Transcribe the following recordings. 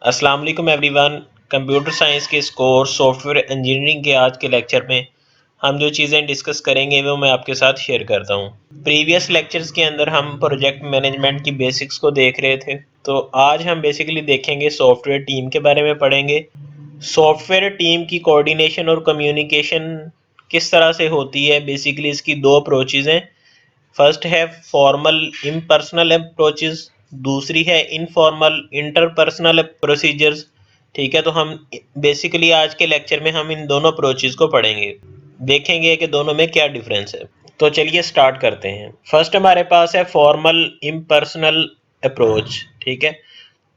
अस्सलाम वालेकुम everyone. Computer science के इस कोर्स सॉफ्टवेयर इंजीनियरिंग के आज के लेक्चर में हम जो चीज़ें डिस्कस करेंगे वो मैं आपके साथ शेयर करता हूँ। प्रीवियस लेक्चर्स के अंदर हम प्रोजेक्ट मैनेजमेंट की बेसिक्स को देख रहे थे, तो आज हम बेसिकली देखेंगे सॉफ्टवेयर टीम के बारे में पढ़ेंगे। सॉफ्टवेयर टीम की कोऑर्डिनेशन और कम्युनिकेशन किस तरह से होती है। बेसिकली इसकी दो अप्रोचेज़ हैं। फर्स्ट है फॉर्मल इम्पर्सनल अप्रोचेस, दूसरी है इनफॉर्मल इंटरपर्सनल प्रोसीजर्स। ठीक है, तो हम बेसिकली आज के लेक्चर में हम इन दोनों अप्रोचेस को पढ़ेंगे, देखेंगे कि दोनों में क्या डिफरेंस है। तो चलिए स्टार्ट करते हैं। फर्स्ट हमारे पास है फॉर्मल इम्पर्सनल अप्रोच। ठीक है,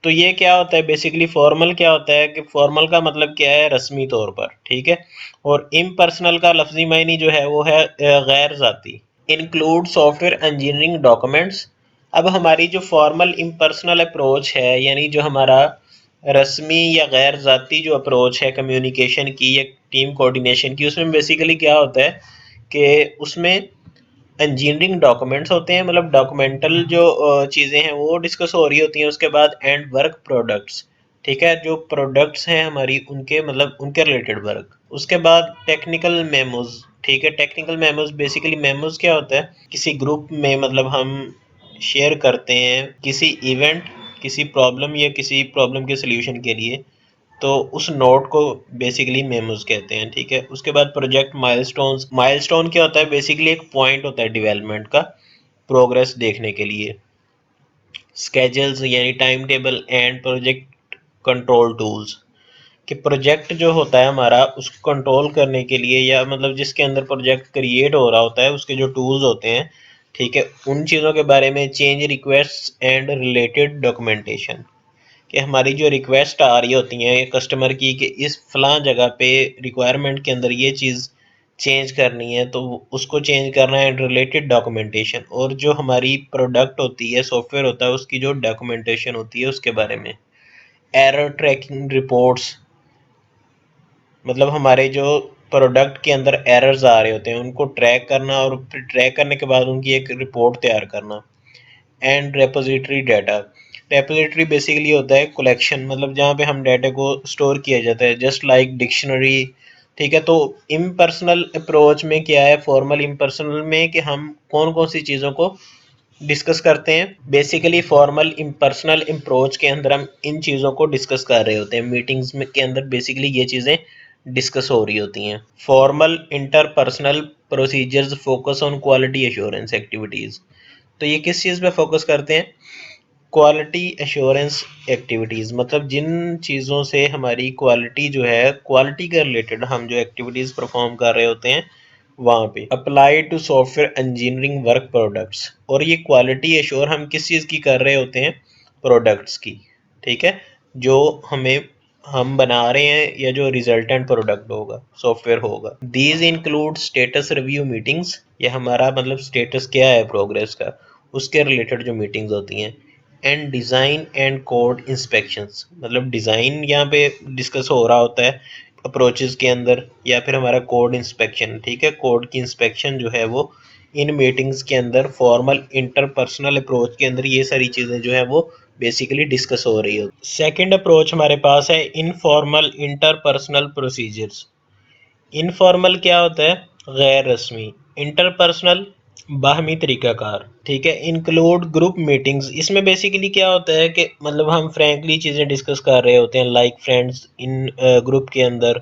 तो ये क्या होता है, बेसिकली फॉर्मल क्या होता है कि फॉर्मल का मतलब क्या है, रस्मी तौर पर। ठीक है, और इम्पर्सनल का लफ्जी मायनी जो है वो है गैर ज़ाती। Include software engineering documents. अब हमारी जो फॉर्मल इम्पर्सनल अप्रोच है, यानी जो हमारा रस्मी या गैर ज़ाती जो अप्रोच है कम्युनिकेशन की या टीम कोऑर्डिनेशन की, उसमें बेसिकली क्या होता है कि उसमें इंजीनियरिंग डॉक्यूमेंट्स होते हैं, मतलब डॉक्यूमेंटल जो चीज़ें हैं वो डिस्कस हो रही होती हैं। उसके बाद एंड वर्क प्रोडक्ट्स। ठीक है, जो प्रोडक्ट्स हैं हमारी उनके मतलब उनके रिलेटेड वर्क। उसके बाद टेक्निकल मेमोज। ठीक है, टेक्निकल मेमोज बेसिकली मेमोज क्या होता है, किसी ग्रुप में मतलब हम शेयर करते हैं किसी इवेंट, किसी प्रॉब्लम या किसी प्रॉब्लम के सोल्यूशन के लिए, तो उस नोट को बेसिकली मेमोज कहते हैं। ठीक है, उसके बाद प्रोजेक्ट माइलस्टोन्स। माइलस्टोन क्या होता है, बेसिकली एक पॉइंट होता है डेवलपमेंट का, प्रोग्रेस देखने के लिए। स्केजल्स यानी time table and project control tools, कि प्रोजेक्ट जो होता है हमारा उसको कंट्रोल करने के लिए या मतलब जिसके अंदर प्रोजेक्ट क्रिएट हो रहा होता है उसके जो टूल्स होते हैं। ठीक है, उन चीज़ों के बारे में change request and related documentation, कि हमारी जो रिक्वेस्ट आ रही होती हैं कस्टमर की कि इस फलां जगह पे रिक्वायरमेंट के अंदर ये चीज़ चेंज करनी है, तो उसको चेंज करना है, रिलेटेड डॉक्यूमेंटेशन। और जो हमारी प्रोडक्ट होती है, सॉफ्टवेयर होता है, उसकी जो डॉक्यूमेंटेशन होती है उसके बारे में। एरर ट्रैकिंग रिपोर्ट्स, मतलब हमारे जो प्रोडक्ट के अंदर एरर्स आ रहे होते हैं उनको ट्रैक करना और फिर ट्रैक करने के बाद उनकी एक रिपोर्ट तैयार करना। And repository data. Repository basically होता है कलेक्शन, मतलब जहाँ पे हम डाटा को स्टोर किया जाता है, जस्ट लाइक डिक्शनरी। ठीक है, तो इम्पर्सनल अप्रोच में क्या है, फॉर्मल इम्पर्सनल में कि हम कौन कौन सी चीज़ों को डिस्कस करते हैं। बेसिकली फॉर्मल इम्पर्सनल अप्रोच के अंदर हम इन चीज़ों को डिस्कस कर रहे होते हैं, मीटिंग्स में के अंदर बेसिकली ये चीज़ें डिस्कस हो रही होती हैं। Formal interpersonal procedures focus on quality assurance activities. तो ये किस चीज़ पे फोकस करते हैं, क्वालिटी एश्योरेंस एक्टिविटीज़, मतलब जिन चीज़ों से हमारी क्वालिटी जो है, क्वालिटी के रिलेटेड हम जो एक्टिविटीज़ परफॉर्म कर रहे होते हैं वहाँ पे। Apply to software engineering work products, और ये क्वालिटी एश्योर हम किस चीज़ की कर रहे होते हैं, प्रोडक्ट्स की। ठीक है, जो हम बना रहे हैं या जो रिजल्टेंट प्रोडक्ट होगा, सॉफ्टवेयर होगा। These include status review meetings, या हमारा मतलब स्टेटस क्या है प्रोग्रेस का, उसके रिलेटेड जो मीटिंग्स होती हैं। And design and code inspections, मतलब डिज़ाइन यहाँ पे डिस्कस हो रहा होता है अप्रोचेस के अंदर, या फिर हमारा कोड इंस्पेक्शन। ठीक है, कोड की इंस्पेक्शन जो है वो इन मीटिंग्स के अंदर, फॉर्मल इंटरपर्सनल अप्रोच के अंदर ये सारी चीज़ें जो है वो बेसिकली डिस्कस हो रही हो। सेकंड अप्रोच हमारे पास है इनफॉर्मल इंटरपर्सनल प्रोसीजर्स। इनफॉर्मल क्या होता है, गैर रस्मी। इंटरपर्सनल, बाहमी तरीक़ाकार। ठीक है, इंक्लूड ग्रुप मीटिंग्स। इसमें बेसिकली क्या होता है कि मतलब हम फ्रैंकली चीज़ें डिस्कस कर रहे होते हैं, लाइक फ्रेंड्स इन ग्रुप के अंदर।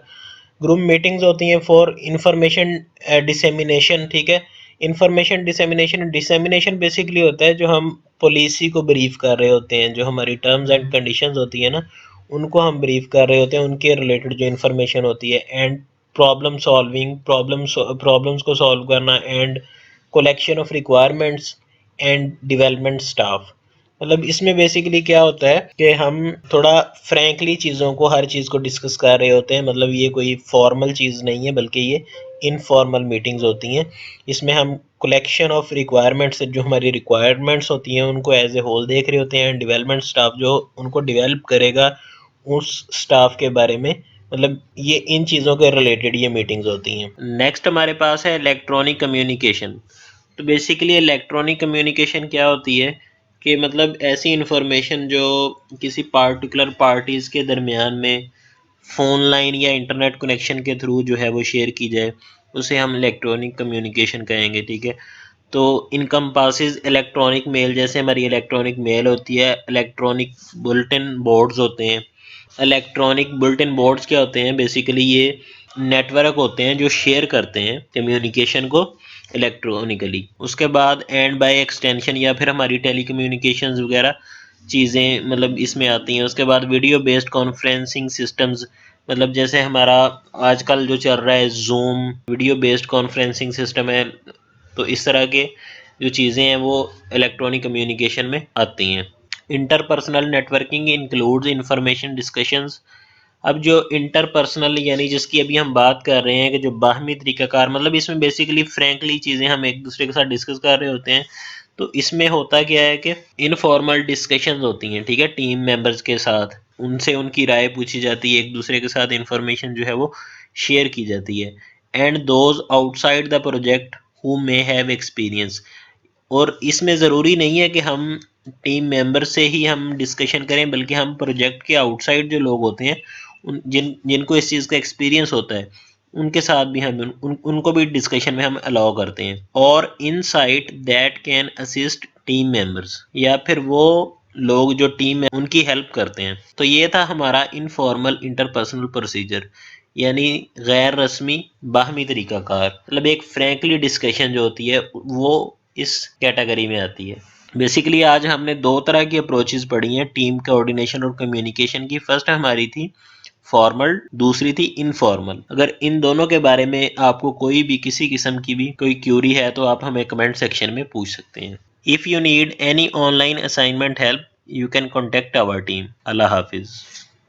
ग्रुप मीटिंग्स होती हैं फॉर इंफॉर्मेशन डिसेमिनेशन। ठीक है, इंफॉर्मेशन डिसेमिनेशन, डिसेमिनेशन बेसिकली होता है जो हम पॉलिसी को ब्रीफ कर रहे होते हैं, जो हमारी टर्म्स एंड कंडीशंस होती है ना, उनको हम ब्रीफ कर रहे होते हैं, उनके रिलेटेड जो इन्फॉर्मेशन होती है। एंड प्रॉब्लम सॉल्विंग, प्रॉब्लम्स को सॉल्व करना। And collection of requirements and development staff, मतलब इसमें बेसिकली क्या होता है कि हम थोड़ा फ्रैंकली चीज़ों को, हर चीज़ को डिस्कस कर रहे होते हैं। मतलब ये कोई फॉर्मल चीज़ नहीं है बल्कि ये इनफॉर्मल मीटिंग्स होती हैं। इसमें हम कलेक्शन ऑफ रिक्वायरमेंट्स, जो हमारी रिक्वायरमेंट्स होती हैं उनको एज ए होल देख रहे होते हैं। एंड डेवलपमेंट स्टाफ जो उनको डेवलप करेगा, उस स्टाफ के बारे में, मतलब ये इन चीज़ों के रिलेटेड ये मीटिंग्स होती हैं। नेक्स्ट हमारे पास है इलेक्ट्रॉनिक कम्युनिकेशन। तो बेसिकली इलेक्ट्रॉनिक कम्युनिकेशन क्या होती है कि मतलब ऐसी इंफॉर्मेशन जो किसी पार्टिकुलर पार्टीज़ के दरमियान में फ़ोन लाइन या इंटरनेट कनेक्शन के थ्रू जो है वो शेयर की जाए, उसे हम इलेक्ट्रॉनिक कम्युनिकेशन कहेंगे, ठीक है। तो इनकम्पासेस इलेक्ट्रॉनिक मेल, जैसे हमारी इलेक्ट्रॉनिक मेल होती है, इलेक्ट्रॉनिक बुलेटिन बोर्ड्स होते हैं। इलेक्ट्रॉनिक बुलेटिन बोर्ड्स क्या होते हैं? बेसिकली ये नेटवर्क होते हैं जो शेयर करते हैं कम्युनिकेशन को इलेक्ट्रॉनिकली। उसके बाद एंड बाय एक्सटेंशन या फिर हमारी टेलीकम्युनिकेशंस वगैरह चीज़ें मतलब इसमें आती हैं। उसके बाद वीडियो बेस्ड कॉन्फ्रेंसिंग सिस्टम्स, मतलब जैसे हमारा आजकल जो चल रहा है zoom, video based conferencing system है। तो इस तरह के जो चीज़ें हैं वो इलेक्ट्रॉनिक कम्युनिकेशन में आती हैं। Interpersonal networking includes information discussions. अब जो इंटरपर्सनल यानी जिसकी अभी हम बात कर रहे हैं कि जो बाहमी तरीक़ाकार, मतलब इसमें बेसिकली फ्रैंकली चीज़ें हम एक दूसरे के साथ डिस्कस कर रहे होते हैं। तो इसमें होता क्या है कि इनफॉर्मल डिस्कशंस होती हैं, ठीक है, टीम मेंबर्स के साथ। उनसे उनकी राय पूछी जाती है, एक दूसरे के साथ इंफॉर्मेशन जो है वो शेयर की जाती है। And those outside the project who may have experience. और इसमें ज़रूरी नहीं है कि हम टीम मेंबर से ही हम डिस्कशन करें, बल्कि हम प्रोजेक्ट के आउटसाइड जो लोग होते हैं जिनको इस चीज़ का एक्सपीरियंस होता है उनके साथ भी हम उनको भी डिस्कशन में हम अलाउ करते हैं। और insight that can assist team members, या फिर वो लोग जो टीम में उनकी हेल्प करते हैं। तो ये था हमारा इनफॉर्मल इंटरपर्सनल प्रोसीजर, यानी गैर रस्मी बाहमी तरीक़ाकार, मतलब एक फ्रैंकली डिस्कशन जो होती है वो इस कैटेगरी में आती है। बेसिकली आज हमने दो तरह की अप्रोचेस पढ़ी हैं टीम कोऑर्डिनेशन और कम्युनिकेशन की। फर्स्ट हमारी थी फॉर्मल, दूसरी थी इनफॉर्मल। अगर इन दोनों के बारे में आपको कोई भी किसी किस्म की भी कोई क्यूरी है तो आप हमें कमेंट सेक्शन में पूछ सकते हैं। If you need any online assignment help you can contact our team. Allah हाफिज़।